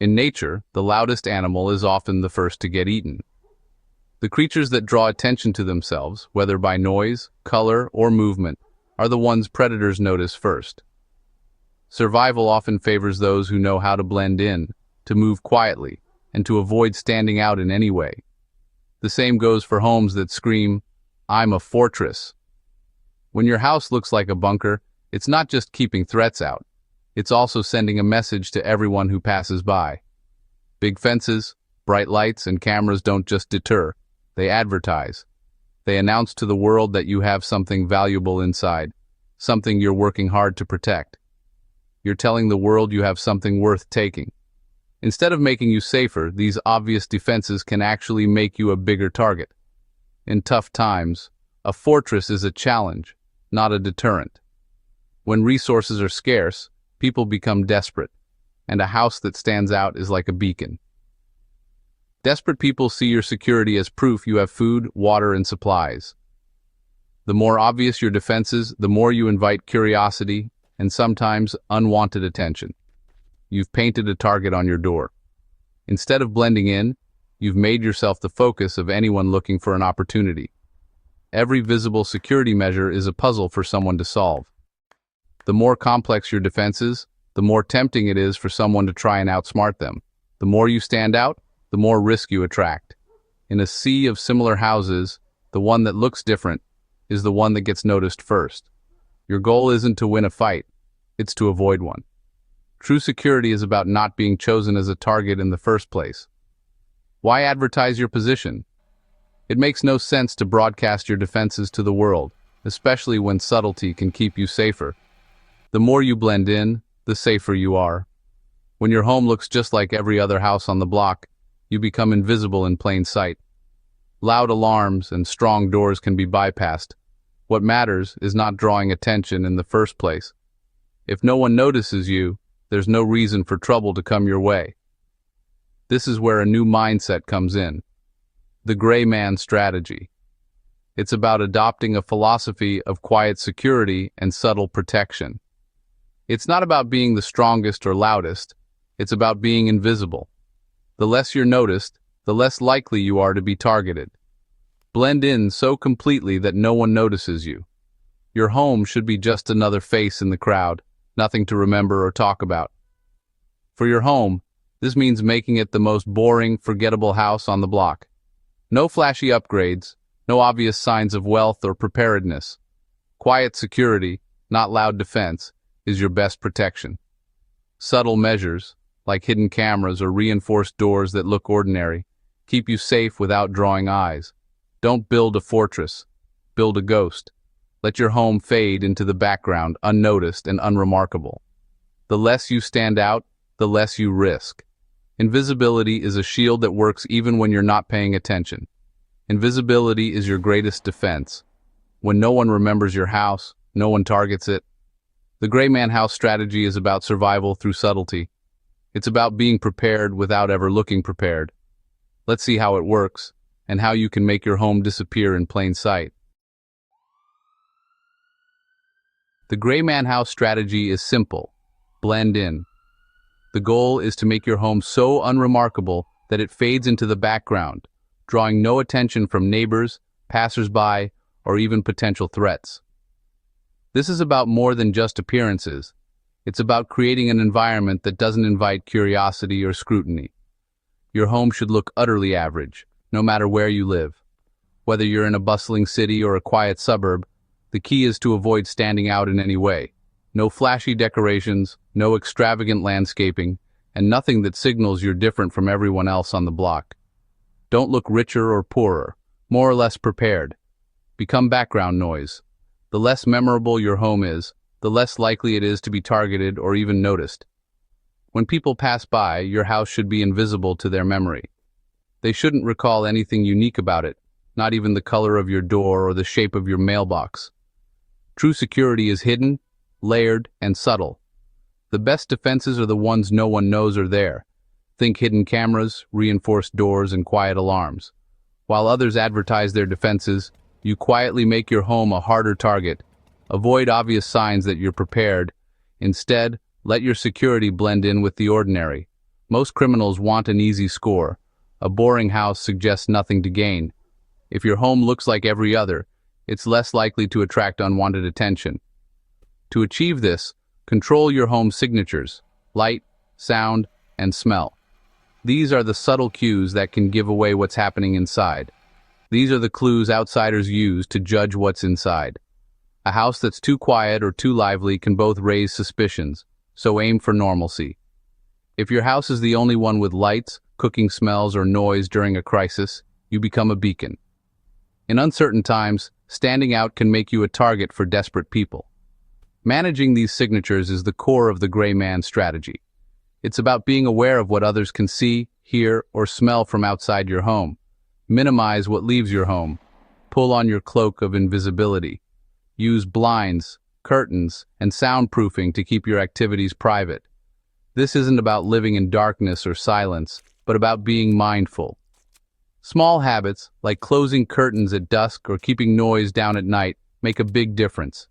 In nature, the loudest animal is often the first to get eaten. The creatures that draw attention to themselves, whether by noise, color, or movement, are the ones predators notice first. Survival often favors those who know how to blend in, to move quietly, and to avoid standing out in any way. The same goes for homes that scream, "I'm a fortress." When your house looks like a bunker, it's not just keeping threats out. It's also sending a message to everyone who passes by. Big fences, bright lights, and cameras don't just deter, they advertise. They announce to the world that you have something valuable inside, something you're working hard to protect. You're telling the world you have something worth taking. Instead of making you safer, these obvious defenses can actually make you a bigger target. In tough times, a fortress is a challenge, not a deterrent. When resources are scarce, people become desperate, and a house that stands out is like a beacon. Desperate people see your security as proof you have food, water, and supplies. The more obvious your defenses, the more you invite curiosity and sometimes unwanted attention. You've painted a target on your door. Instead of blending in, you've made yourself the focus of anyone looking for an opportunity. Every visible security measure is a puzzle for someone to solve. The more complex your defenses, the more tempting it is for someone to try and outsmart them. The more you stand out, the more risk you attract. In a sea of similar houses, the one that looks different is the one that gets noticed first. Your goal isn't to win a fight, it's to avoid one. True security is about not being chosen as a target in the first place. Why advertise your position? It makes no sense to broadcast your defenses to the world, especially when subtlety can keep you safer. The more you blend in, the safer you are. When your home looks just like every other house on the block, you become invisible in plain sight. Loud alarms and strong doors can be bypassed. What matters is not drawing attention in the first place. If no one notices you, there's no reason for trouble to come your way. This is where a new mindset comes in. The gray man strategy. It's about adopting a philosophy of quiet security and subtle protection. It's not about being the strongest or loudest, it's about being invisible. The less you're noticed, the less likely you are to be targeted. Blend in so completely that no one notices you. Your home should be just another face in the crowd, nothing to remember or talk about. For your home, this means making it the most boring, forgettable house on the block. No flashy upgrades, no obvious signs of wealth or preparedness. Quiet security, not loud defense, is your best protection. Subtle measures, like hidden cameras or reinforced doors that look ordinary, keep you safe without drawing eyes. Don't build a fortress, build a ghost. Let your home fade into the background, unnoticed and unremarkable. The less you stand out, the less you risk. Invisibility is a shield that works even when you're not paying attention. Invisibility is your greatest defense. When no one remembers your house, no one targets it. The gray man house strategy is about survival through subtlety. It's about being prepared without ever looking prepared. Let's see how it works, and how you can make your home disappear in plain sight. The gray man house strategy is simple. Blend in. The goal is to make your home so unremarkable that it fades into the background, drawing no attention from neighbors, passers-by, or even potential threats. This is about more than just appearances. It's about creating an environment that doesn't invite curiosity or scrutiny. Your home should look utterly average, no matter where you live. Whether you're in a bustling city or a quiet suburb, the key is to avoid standing out in any way. No flashy decorations, no extravagant landscaping, and nothing that signals you're different from everyone else on the block. Don't look richer or poorer, more or less prepared. Become background noise. The less memorable your home is, the less likely it is to be targeted or even noticed. When people pass by, your house should be invisible to their memory. They shouldn't recall anything unique about it, not even the color of your door or the shape of your mailbox. True security is hidden, layered, and subtle. The best defenses are the ones no one knows are there. Think hidden cameras, reinforced doors, and quiet alarms. While others advertise their defenses, you quietly make your home a harder target. Avoid obvious signs that you're prepared. Instead, let your security blend in with the ordinary. Most criminals want an easy score. A boring house suggests nothing to gain. If your home looks like every other, it's less likely to attract unwanted attention. To achieve this, control your home's signatures: light, sound, and smell. These are the subtle cues that can give away what's happening inside. These are the clues outsiders use to judge what's inside. A house that's too quiet or too lively can both raise suspicions, so aim for normalcy. If your house is the only one with lights, cooking smells, or noise during a crisis, you become a beacon. In uncertain times, standing out can make you a target for desperate people. Managing these signatures is the core of the gray man strategy. It's about being aware of what others can see, hear, or smell from outside your home. Minimize what leaves your home. Pull on your cloak of invisibility. Use blinds, curtains, and soundproofing to keep your activities private. This isn't about living in darkness or silence, but about being mindful. Small habits, like closing curtains at dusk or keeping noise down at night, make a big difference.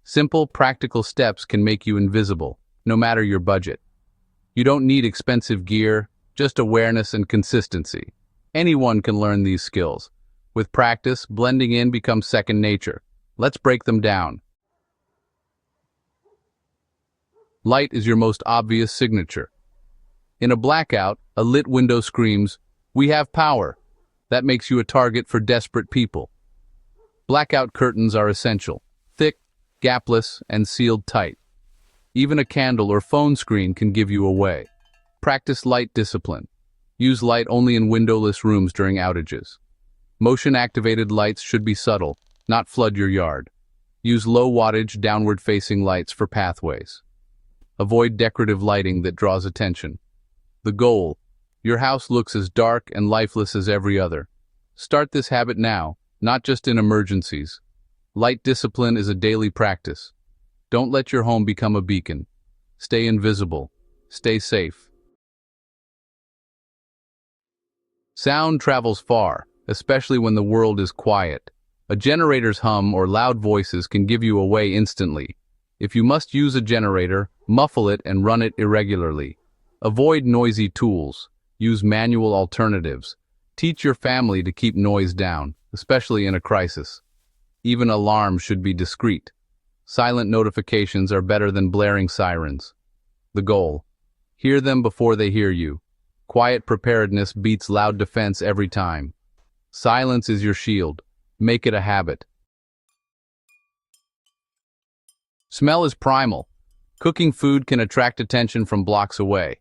Simple, practical steps can make you invisible, no matter your budget. You don't need expensive gear, just awareness and consistency. Anyone can learn these skills. With practice, blending in becomes second nature. Let's break them down. Light is your most obvious signature. In a blackout, a lit window screams, "We have power." That makes you a target for desperate people. Blackout curtains are essential: thick, gapless, and sealed tight. Even a candle or phone screen can give you away. Practice light discipline. Use light only in windowless rooms during outages. Motion-activated lights should be subtle, not flood your yard. Use low-wattage, downward-facing lights for pathways. Avoid decorative lighting that draws attention. The goal: your house looks as dark and lifeless as every other. Start this habit now, not just in emergencies. Light discipline is a daily practice. Don't let your home become a beacon. Stay invisible. Stay safe. Sound travels far, especially when the world is quiet. A generator's hum or loud voices can give you away instantly. If you must use a generator, muffle it and run it irregularly. Avoid noisy tools. Use manual alternatives. Teach your family to keep noise down, especially in a crisis. Even alarms should be discreet. Silent notifications are better than blaring sirens. The goal: hear them before they hear you. Quiet preparedness beats loud defense every time. Silence is your shield. Make it a habit. Smell is primal. Cooking food can attract attention from blocks away.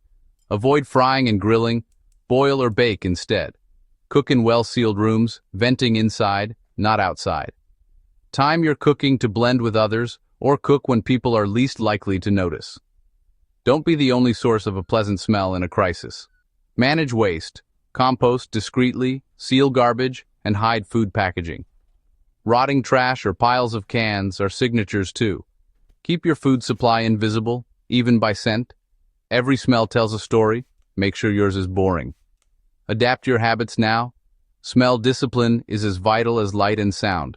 Avoid frying and grilling. Boil or bake instead. Cook in well-sealed rooms, venting inside, not outside. Time your cooking to blend with others, or cook when people are least likely to notice. Don't be the only source of a pleasant smell in a crisis. Manage waste. Compost discreetly, seal garbage, and hide food packaging. Rotting trash or piles of cans are signatures too. Keep your food supply invisible, even by scent. Every smell tells a story. Make sure yours is boring. Adapt your habits now. Smell discipline is as vital as light and sound.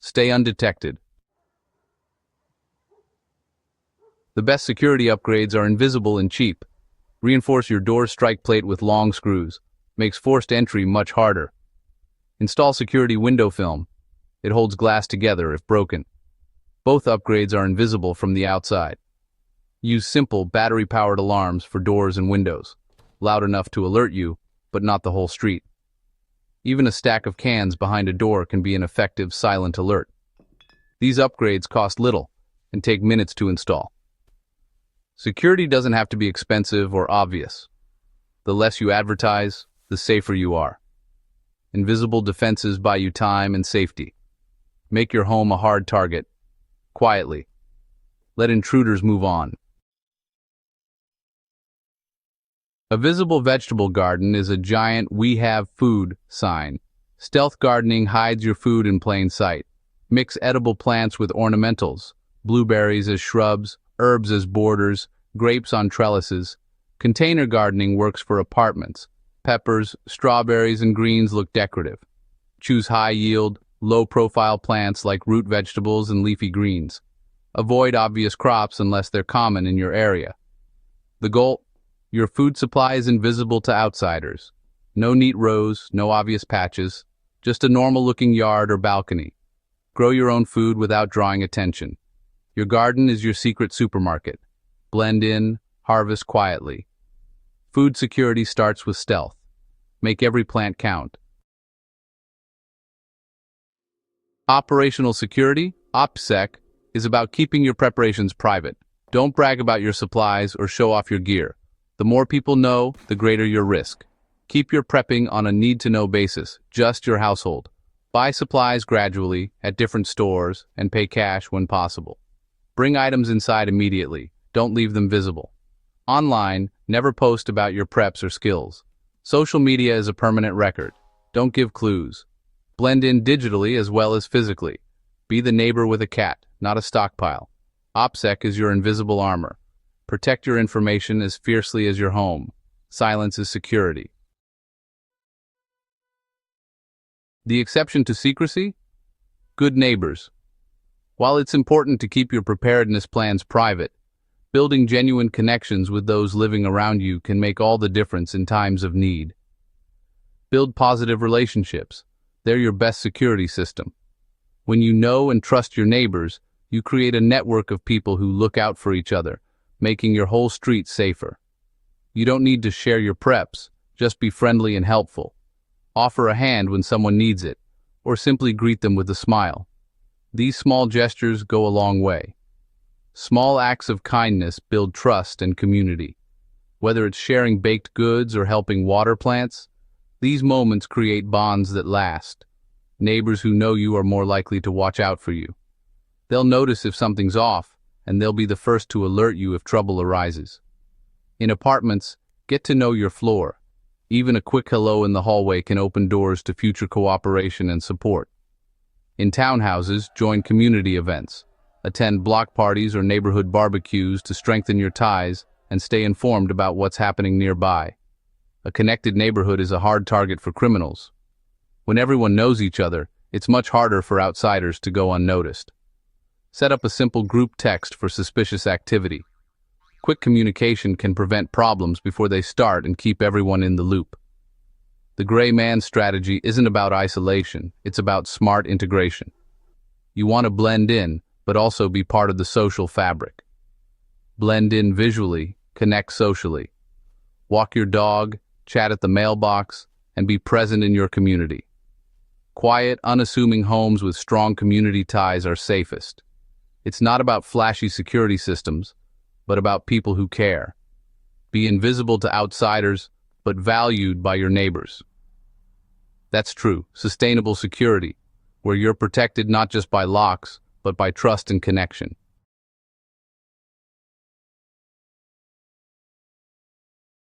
Stay undetected. The best security upgrades are invisible and cheap. Reinforce your door's strike plate with long screws. Makes forced entry much harder. Install security window film. It holds glass together if broken. Both upgrades are invisible from the outside. Use simple, battery-powered alarms for doors and windows. Loud enough to alert you, but not the whole street. Even a stack of cans behind a door can be an effective silent alert. These upgrades cost little and take minutes to install. Security doesn't have to be expensive or obvious. The less you advertise, the safer you are. Invisible defenses buy you time and safety. Make your home a hard target. Quietly. Let intruders move on. A visible vegetable garden is a giant "we have food" sign. Stealth gardening hides your food in plain sight. Mix edible plants with ornamentals, blueberries as shrubs, herbs as borders, grapes on trellises. Container gardening works for apartments. Peppers, strawberries, and greens look decorative. Choose high-yield, low-profile plants like root vegetables and leafy greens. Avoid obvious crops unless they're common in your area. The goal: Your food supply is invisible to outsiders. No neat rows, no obvious patches, just a normal-looking yard or balcony. Grow your own food without drawing attention. Your garden is your secret supermarket. Blend in, harvest quietly. Food security starts with stealth. Make every plant count. Operational security, OPSEC, is about keeping your preparations private. Don't brag about your supplies or show off your gear. The more people know, the greater your risk. Keep your prepping on a need-to-know basis, just your household. Buy supplies gradually, at different stores, and pay cash when possible. Bring items inside immediately. Don't leave them visible. Online, never post about your preps or skills. Social media is a permanent record. Don't give clues. Blend in digitally as well as physically. Be the neighbor with a cat, not a stockpile. OPSEC is your invisible armor. Protect your information as fiercely as your home. Silence is security. The exception to secrecy? Good neighbors. While it's important to keep your preparedness plans private, building genuine connections with those living around you can make all the difference in times of need. Build positive relationships. They're your best security system. When you know and trust your neighbors, you create a network of people who look out for each other, making your whole street safer. You don't need to share your preps, just be friendly and helpful. Offer a hand when someone needs it, or simply greet them with a smile. These small gestures go a long way. Small acts of kindness build trust and community. Whether it's sharing baked goods or helping water plants, these moments create bonds that last. Neighbors who know you are more likely to watch out for you. They'll notice if something's off, and they'll be the first to alert you if trouble arises. In apartments, get to know your floor. Even a quick hello in the hallway can open doors to future cooperation and support. In townhouses, join community events. Attend block parties or neighborhood barbecues to strengthen your ties and stay informed about what's happening nearby. A connected neighborhood is a hard target for criminals. When everyone knows each other, it's much harder for outsiders to go unnoticed. Set up a simple group text for suspicious activity. Quick communication can prevent problems before they start and keep everyone in the loop. The gray man strategy isn't about isolation, it's about smart integration. You want to blend in, but also be part of the social fabric. Blend in visually, connect socially. Walk your dog, chat at the mailbox, and be present in your community. Quiet, unassuming homes with strong community ties are safest. It's not about flashy security systems, but about people who care. Be invisible to outsiders, but valued by your neighbors. That's true, sustainable security, where you're protected not just by locks, but by trust and connection.